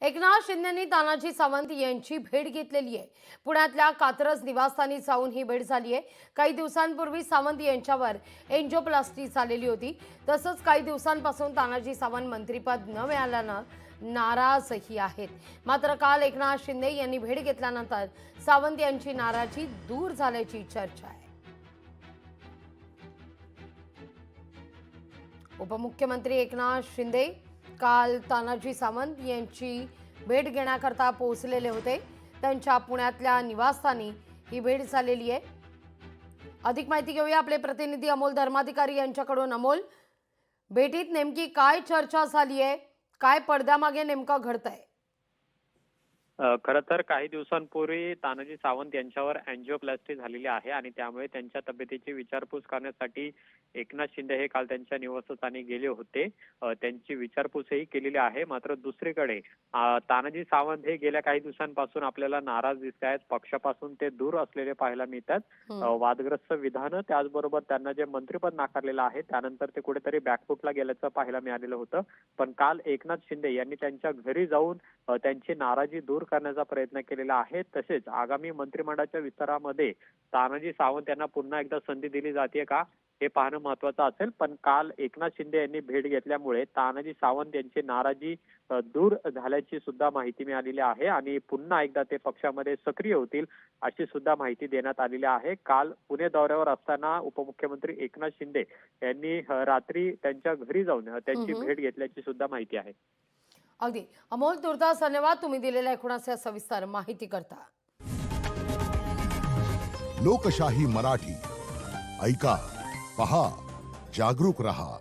एकनाथ शिंदेंनी तानाजी सावंत यांची भेट घेतलेली आहे। पुण्यातल्या कात्रज निवासस्थानी जाऊन ही भेट झाली आहे। काही दिवसांपूर्वी सावंत यांच्यावर एंजिओप्लास्टी झालेली होती। तसंच काही दिवसांपासून तानाजी सावंत मंत्रिपद न मिळाल्यानं नाराजही आहेत। मात्र काल एकनाथ शिंदे यांनी भेट घेतल्यानंतर सावंत यांची नाराजी दूर झाल्याची चर्चा आहे। उपमुख्यमंत्री एकनाथ शिंदे काल तानाजी सावंत यांची भेट घेण्याकरता पोहोचलेले होते। त्यांच्या पुण्यातल्या निवासस्थानी ही भेट झालेली आहे। अधिक माहिती घेऊया आपले प्रतिनिधी अमोल धर्माधिकारी यांच्याकडून। अमोल, भेटीत नेमकी काय चर्चा झाली आहे, काय पडद्यामागे नेमकं घडतंय? खरं तर काही दिवसांपूर्वी तानाजी सावंत यांच्यावर एंजिओप्लास्टी झालेली आहे आणि त्यामुळे त्यांच्या तब्येतीची विचारपूस करण्यासाठी एकनाथ शिंदे हे काल त्यांच्या निवासस्थानी गेले होते। त्यांची विचारपूसही केलेली आहे। मात्र दुसरीकडे तानाजी सावंत हे गेल्या काही दिवसांपासून आपल्याला नाराज दिसत आहेत। पक्षापासून ते दूर असलेले पाहायला मिळतात। वादग्रस्त विधानं, त्याचबरोबर त्यांना जे मंत्रिपद नाकारलेलं आहे त्यानंतर ते कुठेतरी बॅकफुटला गेल्याचं पाहायला मिळालेलं होतं। पण काल एकनाथ शिंदे यांनी त्यांच्या घरी जाऊन त्यांची नाराजी दूर करण्याचा प्रयत्न केलेला आहे। तसेच आगामी मंत्रिमंडळाच्या विस्तारामध्ये तानाजी सावंत यांना पुन्हा एकदा संधी दिली जाते का हे पाहणं महत्त्वाचं असेल। पण काल एकनाथ शिंदे यांनी भेट घेतल्यामुळे तानाजी सावंत यांची नाराजी दूर झाल्याची सुद्धा माहिती मिळालेली आहे आणि पुन्हा एकदा ते पक्षामध्ये सक्रिय होतील अशी सुद्धा माहिती देण्यात आलेली आहे। काल पुणे दौऱ्यावर असताना उपमुख्यमंत्री एकनाथ शिंदे यांनी रात्री त्यांच्या घरी जाऊन त्यांची भेट घेतल्याची सुद्धा माहिती आहे। अगदी अमोल, तुर्तास धन्यवाद तुम्ही दिलेल्या एकूणाच्या सविस्तर माहिती करता। लोकशाही मराठी ऐका, पहा, जागरूक रहा।